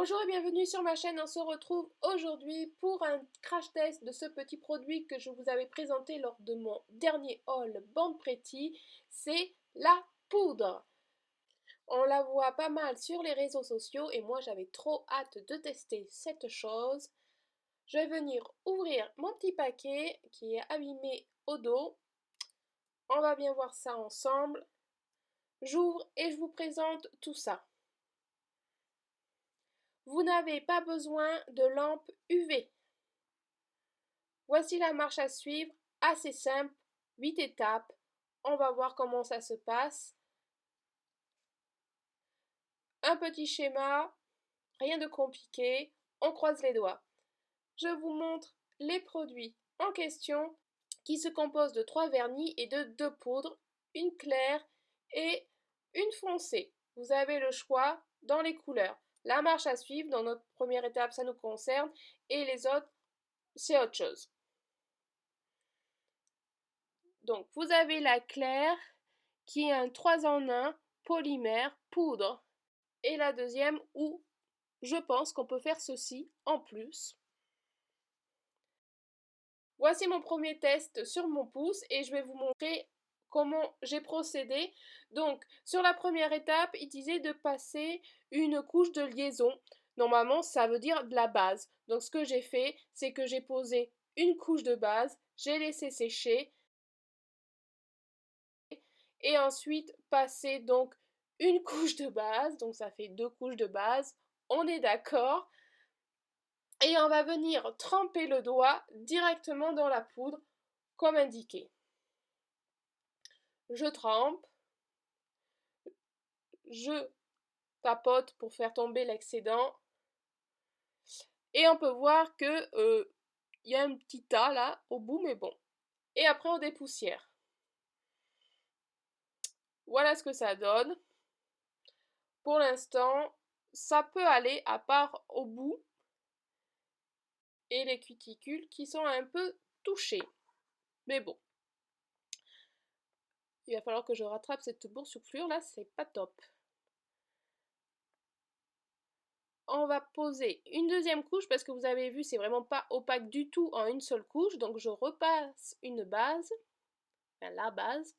Bonjour et bienvenue sur ma chaîne, on se retrouve aujourd'hui pour un crash test de ce petit produit que je vous avais présenté lors de mon dernier haul Born Pretty, c'est la poudre. On la voit pas mal sur les réseaux sociaux et moi j'avais trop hâte de tester cette chose. Je vais venir ouvrir mon petit paquet qui est abîmé au dos. On va bien voir ça ensemble. J'ouvre et je vous présente tout ça. Vous n'avez pas besoin de lampe UV. Voici la marche à suivre, assez simple, 8 étapes. On va voir comment ça se passe. Un petit schéma, rien de compliqué, on croise les doigts. Je vous montre les produits en question qui se composent de 3 vernis et de 2 poudres, une claire et une foncée. Vous avez le choix dans les couleurs. La marche à suivre, dans notre première étape, ça nous concerne, et les autres, c'est autre chose. Donc, vous avez la claire qui est un 3 en 1 polymère poudre. Et la deuxième où je pense qu'on peut faire ceci en plus. Voici mon premier test sur mon pouce et je vais vous montrer comment j'ai procédé. Donc, sur la première étape, il disait de passer une couche de liaison. Normalement, ça veut dire de la base. Donc, ce que j'ai fait, c'est que j'ai posé une couche de base, j'ai laissé sécher et ensuite passer donc une couche de base, donc ça fait 2 couches de base, on est d'accord, et on va venir tremper le doigt directement dans la poudre comme indiqué. Je trempe, je tapote pour faire tomber l'excédent, et on peut voir que y a un petit tas là au bout, mais bon. Et après on dépoussière. Voilà ce que ça donne. Pour l'instant, ça peut aller à part au bout et les cuticules qui sont un peu touchées. Mais bon, il va falloir que je rattrape cette boursouflure là, c'est pas top. On va poser une deuxième couche parce que vous avez vu, c'est vraiment pas opaque du tout en une seule couche. Donc je repasse une base, enfin la base,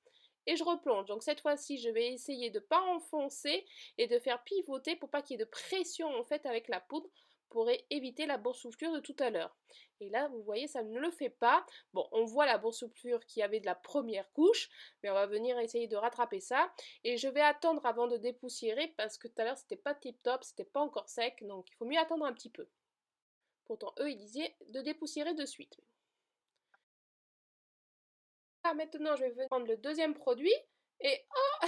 et je replonge. Donc cette fois-ci, je vais essayer de ne pas enfoncer et de faire pivoter pour pas qu'il y ait de pression en fait avec la poudre pour éviter la boursouflure de tout à l'heure. Et là, vous voyez, ça ne le fait pas. Bon, on voit la boursouflure qui avait de la première couche, mais on va venir essayer de rattraper ça. Et je vais attendre avant de dépoussiérer parce que tout à l'heure, c'était pas tip top, c'était pas encore sec, donc il faut mieux attendre un petit peu. Pourtant, eux, ils disaient de dépoussiérer de suite. Ah, maintenant, je vais venir prendre le deuxième produit et oh,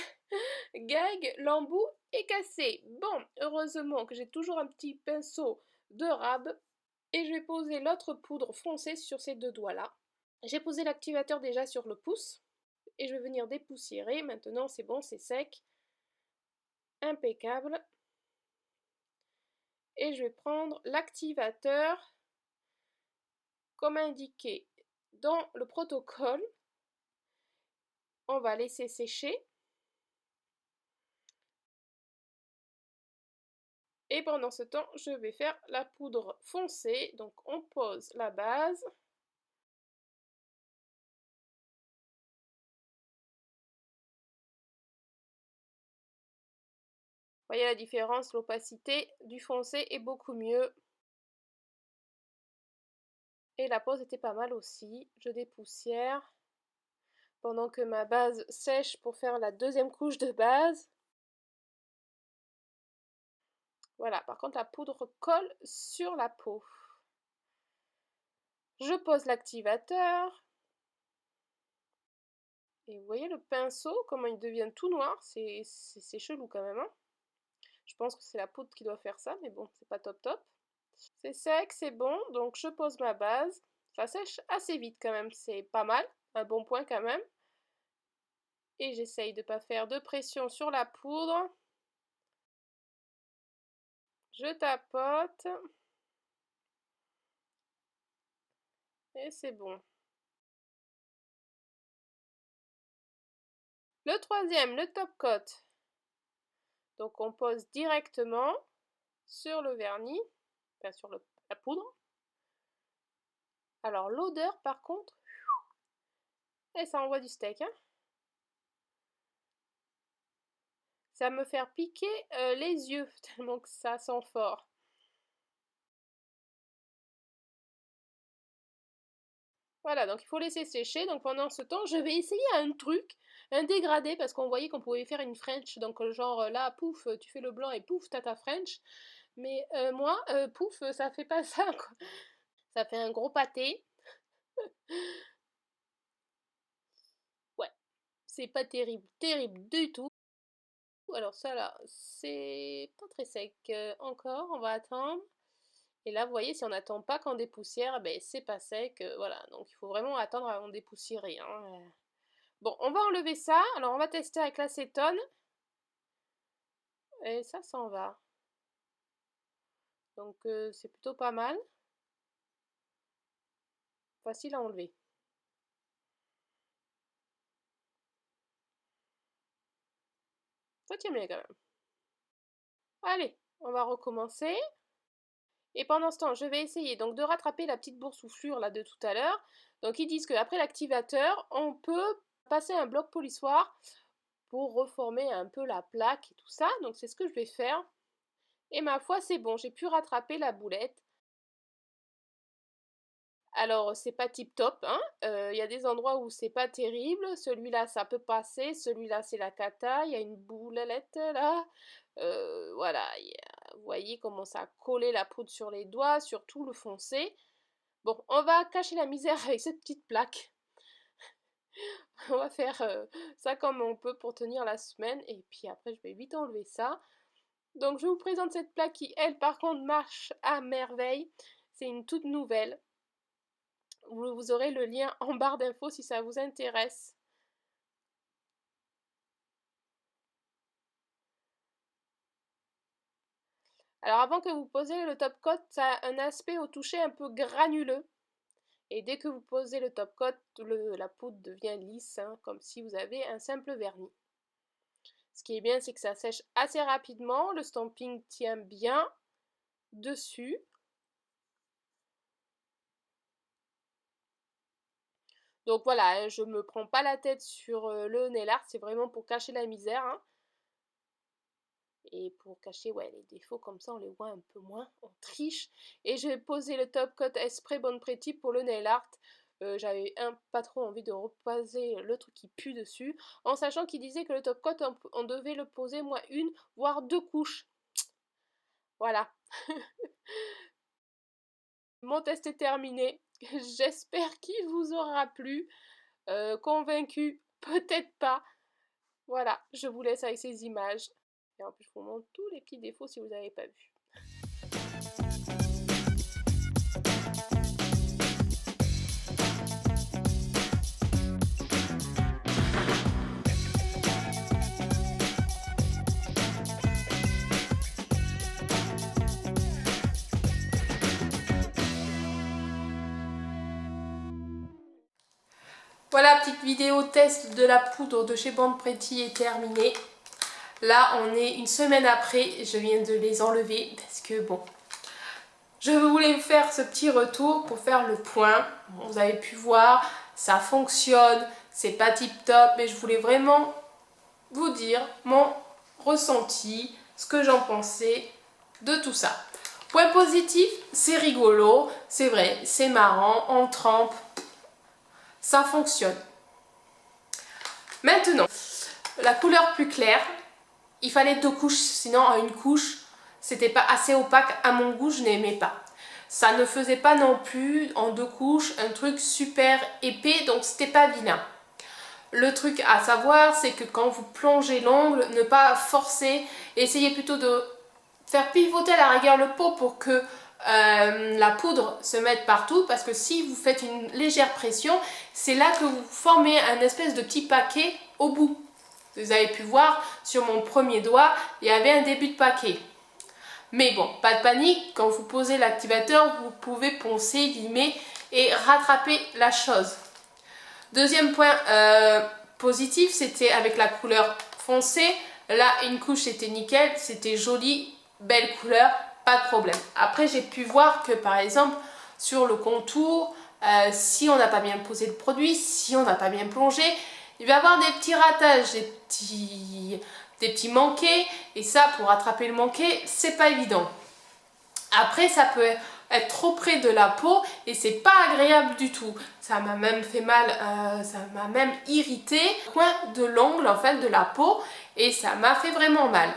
gag, l'embout est cassé. Bon, heureusement que j'ai toujours un petit pinceau de rab et je vais poser l'autre poudre foncée sur ces deux doigts-là. J'ai posé l'activateur déjà sur le pouce et je vais venir dépoussiérer. Maintenant, c'est bon, c'est sec. Impeccable. Et je vais prendre l'activateur comme indiqué dans le protocole. On va laisser sécher. Et pendant ce temps, je vais faire la poudre foncée. Donc on pose la base. Voyez la différence, l'opacité du foncé est beaucoup mieux. Et la pose était pas mal aussi. Je dépoussière pendant que ma base sèche pour faire la deuxième couche de base. Voilà, par contre la poudre colle sur la peau. Je pose l'activateur. Et vous voyez le pinceau, comment il devient tout noir. C'est chelou quand même, hein. Je pense que c'est la poudre qui doit faire ça, mais bon, c'est pas top top. C'est sec, c'est bon, donc je pose ma base. Ça sèche assez vite quand même, c'est pas mal, un bon point quand même. Et j'essaye de ne pas faire de pression sur la poudre. Je tapote. Et c'est bon. Le troisième, le top coat. Donc on pose directement. sur le vernis, enfin sur la poudre. Alors l'odeur par contre, et ça envoie du steak, hein. Ça va me faire piquer les yeux tellement que ça sent fort. Voilà, donc il faut laisser sécher. Donc pendant ce temps, je vais essayer un truc, un dégradé, parce qu'on voyait qu'on pouvait faire une French. Donc genre là, pouf, tu fais le blanc et pouf, t'as ta French. Mais moi, pouf, ça fait pas ça, quoi. Ça fait un gros pâté. Ouais, c'est pas terrible, terrible du tout. Alors ça là, c'est pas très sec encore, on va attendre. Et là, vous voyez, si on n'attend pas qu'en dépoussière, ben c'est pas sec, voilà. Donc il faut vraiment attendre avant de dépoussiérer, hein. Bon, on va enlever ça. Alors on va tester avec l'acétone. Et ça s'en va. Donc c'est plutôt pas mal. Facile à enlever. Ça tient bien quand même. Allez, on va recommencer. Et pendant ce temps, je vais essayer donc de rattraper la petite boursouflure là de tout à l'heure. Donc ils disent qu'après l'activateur, on peut passer un bloc polissoir pour reformer un peu la plaque et tout ça. Donc c'est ce que je vais faire. Et ma foi, c'est bon, j'ai pu rattraper la boulette. Alors, c'est pas tip top, hein. Y a des endroits où c'est pas terrible. Celui-là, ça peut passer. Celui-là, c'est la cata. Il y a une boulette là. Voilà, vous voyez comment ça a collé la poudre sur les doigts, surtout le foncé. Bon, on va cacher la misère avec cette petite plaque. On va faire ça comme on peut pour tenir la semaine. Et puis après, je vais vite enlever ça. Donc, je vous présente cette plaque qui, elle, par contre, marche à merveille. C'est une toute nouvelle. Vous aurez le lien en barre d'infos si ça vous intéresse. Alors avant que vous posiez le top coat, ça a un aspect au toucher un peu granuleux. Et dès que vous posez le top coat, la poudre devient lisse, hein, comme si vous avez un simple vernis. Ce qui est bien, c'est que ça sèche assez rapidement, le stamping tient bien dessus. Donc voilà, je ne me prends pas la tête sur le nail art, c'est vraiment pour cacher la misère, hein. Et pour cacher les défauts, comme ça on les voit un peu moins, on triche. Et je vais poser le top coat Esprit Bonne Pretty pour le nail art. J'avais pas trop envie de reposer le truc qui pue dessus, en sachant qu'il disait que le top coat on devait le poser moins une voire deux couches. Voilà. Mon test est terminé. J'espère qu'il vous aura plu. Convaincu, peut-être pas. Voilà, je vous laisse avec ces images. Et en plus, je vous montre tous les petits défauts si vous n'avez pas vu. Voilà, petite vidéo test de la poudre de chez Bonne Pretty est terminée. Là, on est une semaine après, je viens de les enlever parce que bon, je voulais faire ce petit retour pour faire le point. Vous avez pu voir, ça fonctionne, c'est pas tip top, mais je voulais vraiment vous dire mon ressenti, ce que j'en pensais de tout ça. Point positif, c'est rigolo, c'est vrai, c'est marrant, on trempe, ça fonctionne. Maintenant, la couleur plus claire, il fallait deux couches, sinon à une couche, c'était pas assez opaque, à mon goût, je n'aimais pas. Ça ne faisait pas non plus en deux couches un truc super épais, donc c'était pas vilain. Le truc à savoir, c'est que quand vous plongez l'ongle, ne pas forcer, essayez plutôt de faire pivoter à la rigueur le pot pour que la poudre se mette partout, parce que si vous faites une légère pression, c'est là que vous formez un espèce de petit paquet au bout. Vous avez pu voir sur mon premier doigt, il y avait un début de paquet. Mais bon, pas de panique, quand vous posez l'activateur, vous pouvez poncer, limer et rattraper la chose. Deuxième point positif, c'était avec la couleur foncée. Là, une couche était nickel, c'était joli, belle couleur, pas de problème. Après, j'ai pu voir que par exemple, sur le contour, si on n'a pas bien posé le produit, si on n'a pas bien plongé, il va y avoir des petits ratages, des petits manqués, et ça, pour rattraper le manqué, c'est pas évident. Après, ça peut être trop près de la peau et c'est pas agréable du tout. Ça m'a même fait mal, ça m'a même irrité le coin de l'ongle en fait de la peau et ça m'a fait vraiment mal.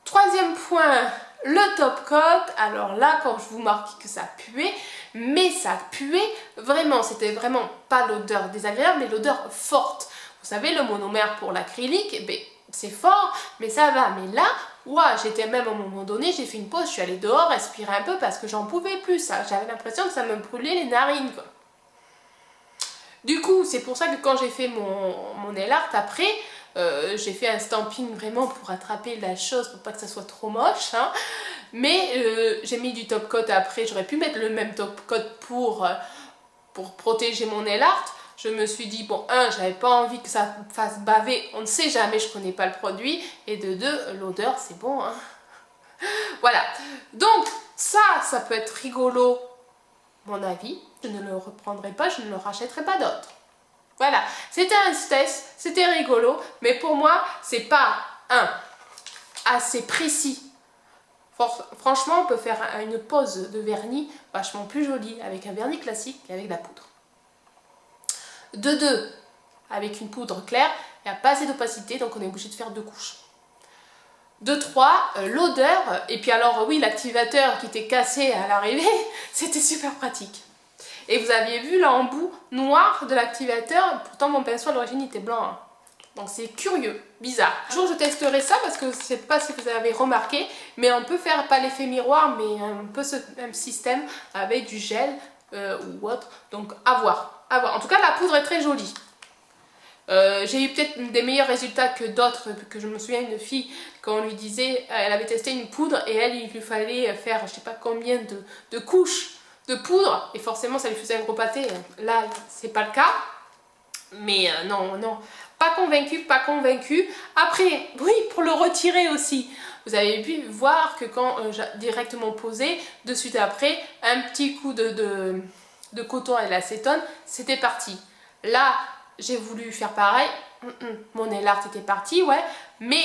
Troisième point, le top coat. Alors là, quand je vous marque que ça puait, mais ça puait vraiment, c'était vraiment pas l'odeur désagréable, mais l'odeur forte. Vous savez, le monomère pour l'acrylique, eh ben, c'est fort, mais ça va. Mais là, ouah, j'étais même à un moment donné, j'ai fait une pause, je suis allée dehors, respirer un peu parce que j'en pouvais plus. J'avais l'impression que ça me brûlait les narines, quoi. Du coup, c'est pour ça que quand j'ai fait mon nail art après, j'ai fait un stamping vraiment pour attraper la chose, pour pas que ça soit trop moche. Hein. Mais j'ai mis du top coat après, j'aurais pu mettre le même top coat pour protéger mon nail art. Je me suis dit, bon, j'avais pas envie que ça me fasse baver, on ne sait jamais, je connais pas le produit. Et de deux, l'odeur, c'est bon. Hein. Voilà. Donc, ça peut être rigolo, mon avis. Je ne le reprendrai pas, je ne le rachèterai pas d'autre. Voilà, c'était un test, c'était rigolo, mais pour moi, c'est pas assez précis. Franchement, on peut faire une pose de vernis vachement plus jolie avec un vernis classique qu'avec de la poudre. De deux, avec une poudre claire, il n'y a pas assez d'opacité, donc on est obligé de faire 2 couches. De 3, l'odeur, et puis alors oui, l'activateur qui était cassé à l'arrivée, c'était super pratique. Et vous aviez vu l'embout noir de l'activateur, pourtant mon pinceau à l'origine était blanc. Hein. Donc c'est curieux, bizarre. Un jour je testerai ça parce que je ne sais pas si vous avez remarqué, mais on peut faire pas l'effet miroir, mais un peu ce même système avec du gel ou autre. Donc à voir, à voir. En tout cas la poudre est très jolie. J'ai eu peut-être des meilleurs résultats que d'autres, que je me souviens d'une fille, quand on lui disait, elle avait testé une poudre et elle, il lui fallait faire je sais pas combien de couches de poudre et forcément ça lui faisait un gros pâté. Là c'est pas le cas, mais non, pas convaincue, pas convaincue. Après, oui, pour le retirer aussi, vous avez pu voir que quand j'ai directement posé, de suite après, un petit coup de coton et de l'acétone, c'était parti. Là, j'ai voulu faire pareil, mon nail art était parti, ouais, mais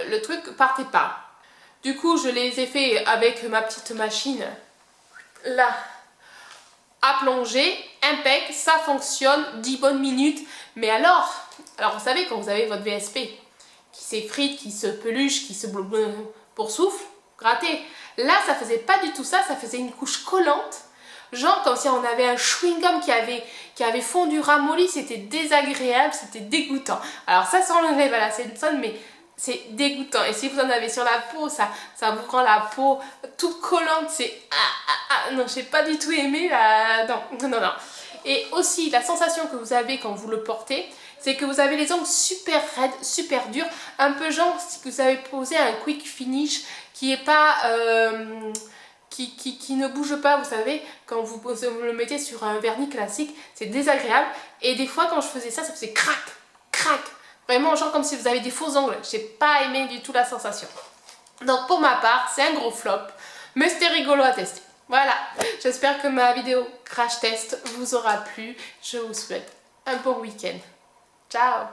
le truc partait pas. Du coup, je les ai fait avec ma petite machine, là, à plonger, impec, ça fonctionne, 10 bonnes minutes. Mais alors vous savez, quand vous avez votre VSP qui s'effrite, qui se peluche, qui se boursoufle, gratté, là, ça faisait pas du tout ça, ça faisait une couche collante. Genre comme si on avait un chewing-gum qui avait fondu ramolli, c'était désagréable, c'était dégoûtant. Alors ça s'enlève à l'acétone, mais c'est dégoûtant. Et si vous en avez sur la peau, ça vous rend la peau toute collante, c'est... non, j'ai pas du tout aimé, non. Et aussi, la sensation que vous avez quand vous le portez, c'est que vous avez les ongles super raides, super durs, un peu genre si vous avez posé un quick finish qui est pas... qui ne bouge pas, vous savez, quand vous le mettez sur un vernis classique, c'est désagréable. Et des fois, quand je faisais ça, ça faisait crac, crac. Vraiment, genre comme si vous avez des faux ongles. J'ai pas aimé du tout la sensation. Donc pour ma part, c'est un gros flop, mais c'était rigolo à tester. Voilà, j'espère que ma vidéo crash test vous aura plu. Je vous souhaite un bon week-end. Ciao!